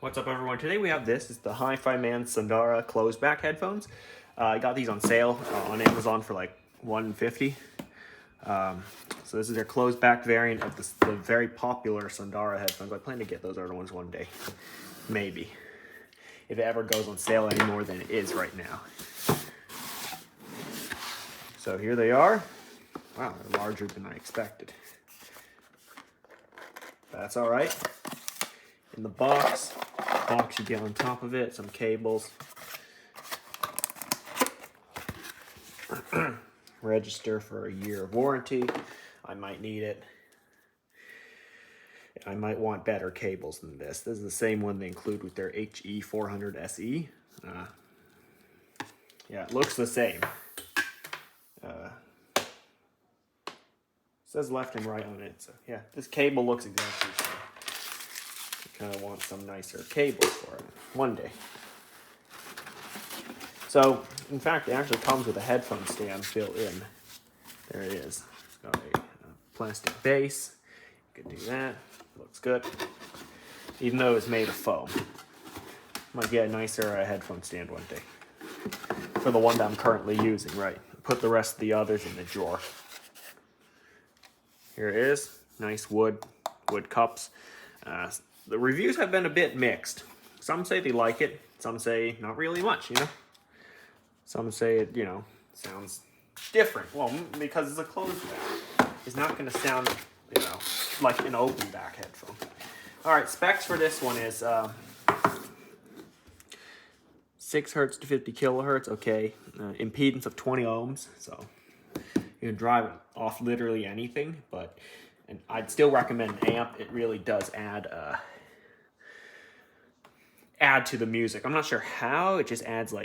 What's up, everyone? Today we have this. It's the Hifiman Sundara closed back headphones. I got these on sale on Amazon for like $150. So this is their closed back variant of the very popular Sundara headphones. I plan to get those other ones one day, maybe, if it ever goes on sale any more than it is right now. So here they are. Wow, they're larger than I expected. That's all right. In the box you get on top of it, some cables, register for a year of warranty. I might need it. I might want better cables than this. This is the same one they include with their HE400 SE. Yeah, it looks the same. Says left and right on it, so yeah, this cable looks exactly the same. Kind of want some nicer cables for it one day. So, in fact, it actually comes with a headphone stand built in. There it is. It's got a plastic base. You could do that. Looks good. Even though it's made of foam. Might get a nicer headphone stand one day. For the one that I'm currently using, right? Put the rest of the others in the drawer. Here it is. Nice wood cups. The reviews have been a bit mixed. Some say they like it. Some say not really much, you know? Some say it, sounds different. Well, because it's a closed back. It's not going to sound, like an open back headphone. All right, specs for this one is 6 hertz to 50 kilohertz. Okay. Impedance of 20 ohms. So you can drive it off literally anything, and I'd still recommend an amp. It really does add to the music. I'm not sure how. It just adds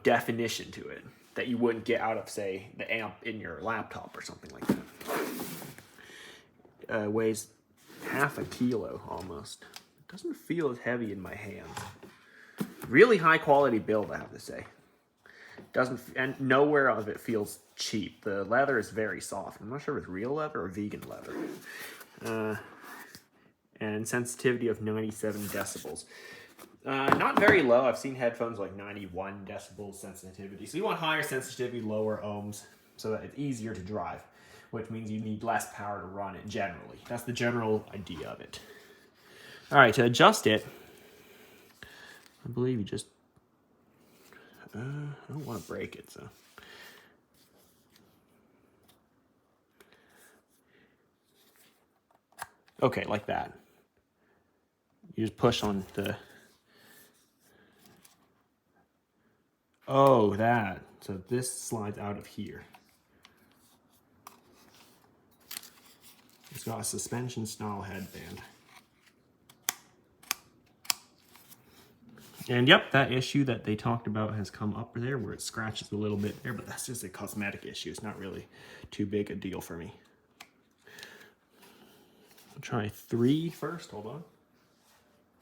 definition to it that you wouldn't get out of, say, the amp in your laptop or something like that. Weighs half a kilo almost. It doesn't feel as heavy in my hands. Really high quality build, I have to say. And nowhere of it feels cheap. The leather is very soft. I'm not sure if it's real leather or vegan leather. And sensitivity of 97 decibels. Not very low. I've seen headphones like 91 decibels sensitivity. So you want higher sensitivity, lower ohms, so that it's easier to drive, which means you need less power to run it generally. That's the general idea of it. All right, to adjust it, I believe you just... I don't want to break it, so... Okay, like that. You just push on the... Oh, that. So this slides out of here. It's got a suspension style headband. And yep, that issue that they talked about has come up there where it scratches a little bit there, but that's just a cosmetic issue. It's not really too big a deal for me. I'll try 3 first. Hold on.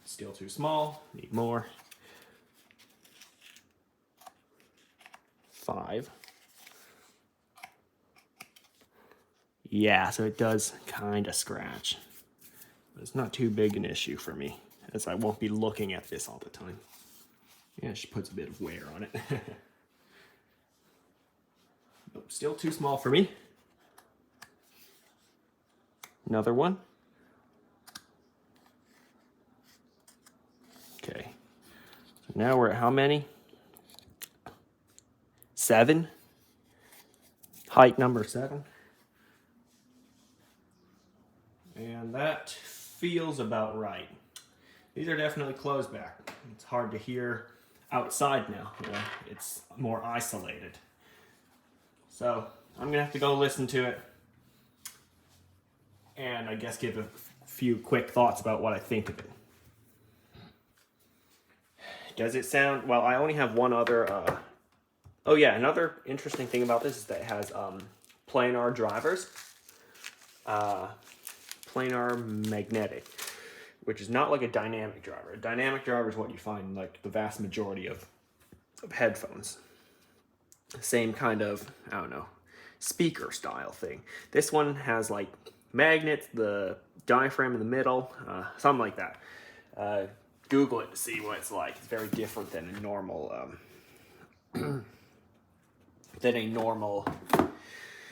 Still too small. Need more. 5. Yeah, so it does kind of scratch. But it's not too big an issue for me, as I won't be looking at this all the time. Yeah, she puts a bit of wear on it. Nope, still too small for me. Another one. Okay. So now we're at how many? 7. Height number 7. And that feels about right. These are definitely closed back. It's hard to hear outside now. It's more isolated. So I'm gonna have to go listen to it and I guess give a few quick thoughts about what I think of it. Does it sound, well, I only have one other, oh yeah, another interesting thing about this is that it has planar drivers, planar magnetic, which is not like a dynamic driver. A dynamic driver is what you find in like the vast majority of headphones. Same kind of, I don't know, speaker style thing. This one has like magnets, the diaphragm in the middle, something like that. Google it to see what it's like. It's very different than a normal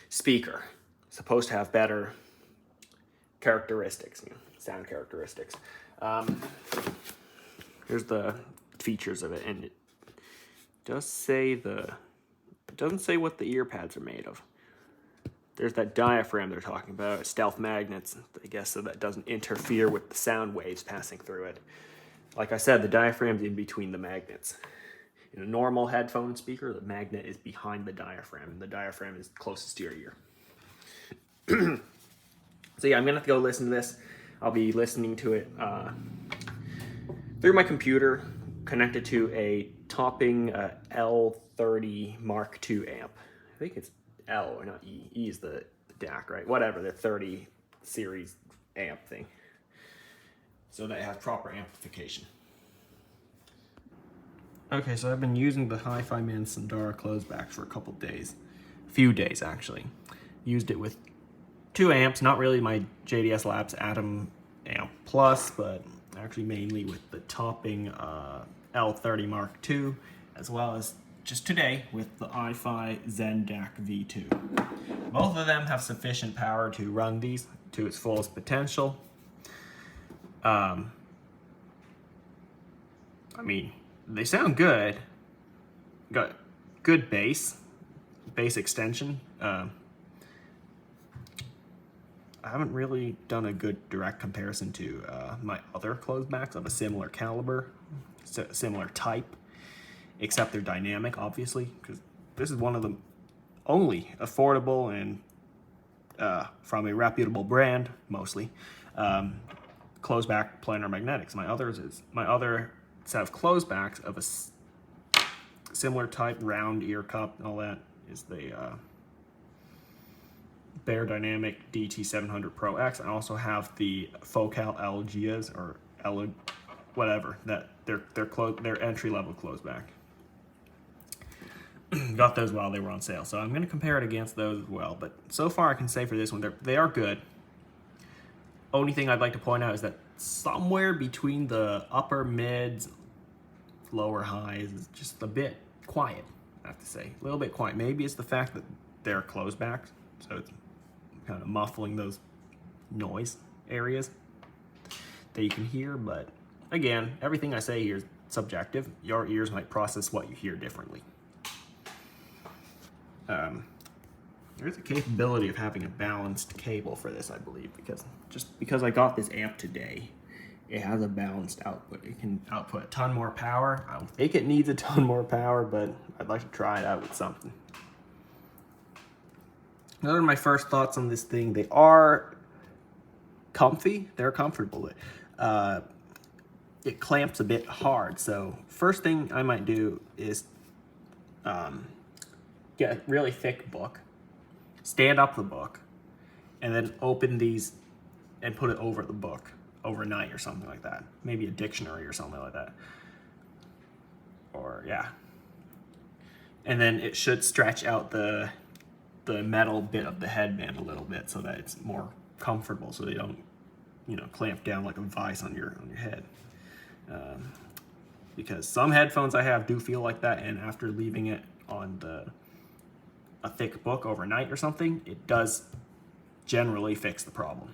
speaker. It's supposed to have better characteristics, sound characteristics. Here's the features of it, and it doesn't say what the ear pads are made of. There's that diaphragm they're talking about, stealth magnets, I guess, so that doesn't interfere with the sound waves passing through it. Like I said, the diaphragm's in between the magnets. In a normal headphone speaker, the magnet is behind the diaphragm, and the diaphragm is closest to your ear. So yeah, I'm gonna have to go listen to this. I'll be listening to it through my computer, connected to a topping L30 Mark II amp. I think it's L or not E. E is the DAC, right? Whatever, the 30 series amp thing. So that it has proper amplification. Okay, so I've been using the Hifiman Sundara closeback for a few days actually. Used it with 2 amps, not really my JDS Labs Atom amp plus, but actually mainly with the topping L30 Mark II, as well as just today with the iFi Zen DAC V2. Both of them have sufficient power to run these to its fullest potential. I mean, they sound good. Got good bass extension. I haven't really done a good direct comparison to my other closebacks of a similar caliber, similar type, except they're dynamic, obviously, because this is one of the only affordable and from a reputable brand, mostly, closeback planar magnetics. My other set of closebacks of a similar type, round ear cup and all that, is the Bear Dynamic DT700 Pro X. I also have the Focal LGs or whatever, that their entry-level closeback. Got those while they were on sale, so I'm going to compare it against those as well. But so far I can say for this one, they are good. Only thing I'd like to point out is that somewhere between the upper mids, lower highs is just a bit quiet, I have to say. A little bit quiet. Maybe it's the fact that they're closebacks, so it's kind of muffling those noise areas that you can hear. But again, everything I say here is subjective. Your ears might process what you hear differently. There's a capability of having a balanced cable for this, I believe, because I got this amp today, it has a balanced output. It can output a ton more power. I don't think it needs a ton more power, but I'd like to try it out with something. Those are my first thoughts on this thing. They are comfy. They're comfortable. It clamps a bit hard. So first thing I might do is get a really thick book, stand up the book, and then open these and put it over the book overnight or something like that. Maybe a dictionary or something like that. Or yeah. And then it should stretch out the metal bit of the headband a little bit so that it's more comfortable, so they don't, clamp down like a vice on your head. Because some headphones I have do feel like that, and after leaving it on a thick book overnight or something, it does generally fix the problem.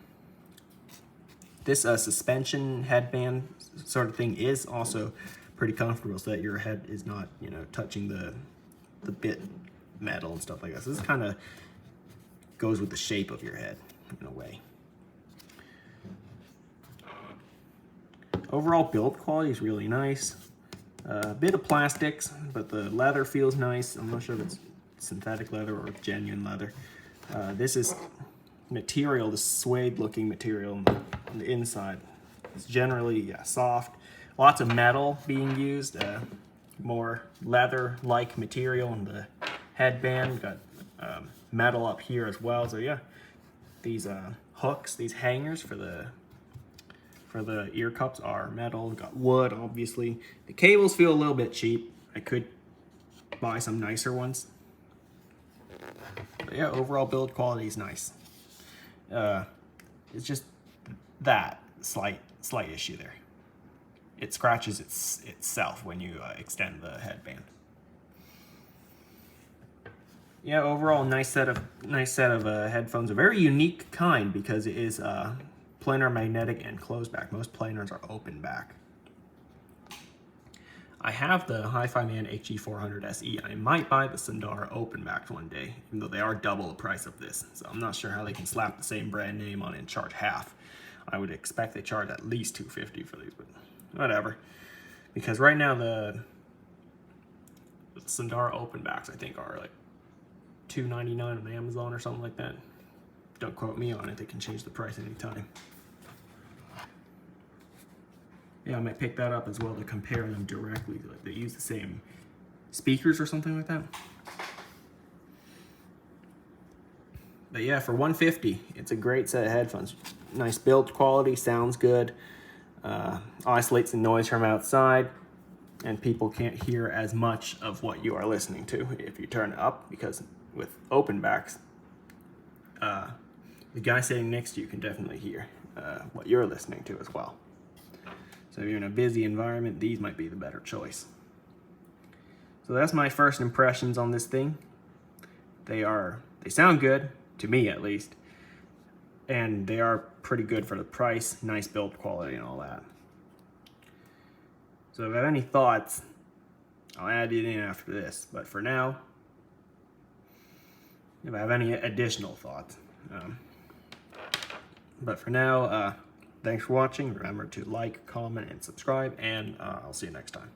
This suspension headband sort of thing is also pretty comfortable, so that your head is not, touching the bit metal and stuff like that. So this kind of goes with the shape of your head in a way. Overall build quality is really nice. A bit of plastics, but the leather feels nice. I'm not sure if it's synthetic leather or genuine leather. This is material, the suede looking material on the inside. It's generally soft. Lots of metal being used. More leather-like material on the headband. Got metal up here as well. So yeah, these hooks, these hangers for the ear cups are metal. Got wood, obviously. The cables feel a little bit cheap. I could buy some nicer ones. But yeah, overall build quality is nice. It's just that slight issue there. it scratches itself when you extend the headband. Yeah, overall, nice set of headphones. A very unique kind because it is planar magnetic and closed back. Most planars are open back. I have the Hifiman HE400 SE. I might buy the Sundara open backed one day, even though they are double the price of this. So I'm not sure how they can slap the same brand name on it and charge half. I would expect they charge at least $250 for these, but whatever. Because right now the Sundara open backs I think are like $2.99 on Amazon or something like that. Don't quote me on it, they can change the price anytime. Yeah, I might pick that up as well to compare them directly. Like they use the same speakers or something like that. But yeah, for $150, it's a great set of headphones. Nice build quality, sounds good, isolates the noise from outside, and people can't hear as much of what you are listening to if you turn it up, because with open backs, the guy sitting next to you can definitely hear what you're listening to as well. So if you're in a busy environment, these might be the better choice. So that's my first impressions on this thing. They sound good, to me at least, and they are pretty good for the price, nice build quality and all that. So if I have any thoughts, I'll add it in after this, but for now, if I have any additional thoughts. But for now, thanks for watching. Remember to like, comment, and subscribe, and I'll see you next time.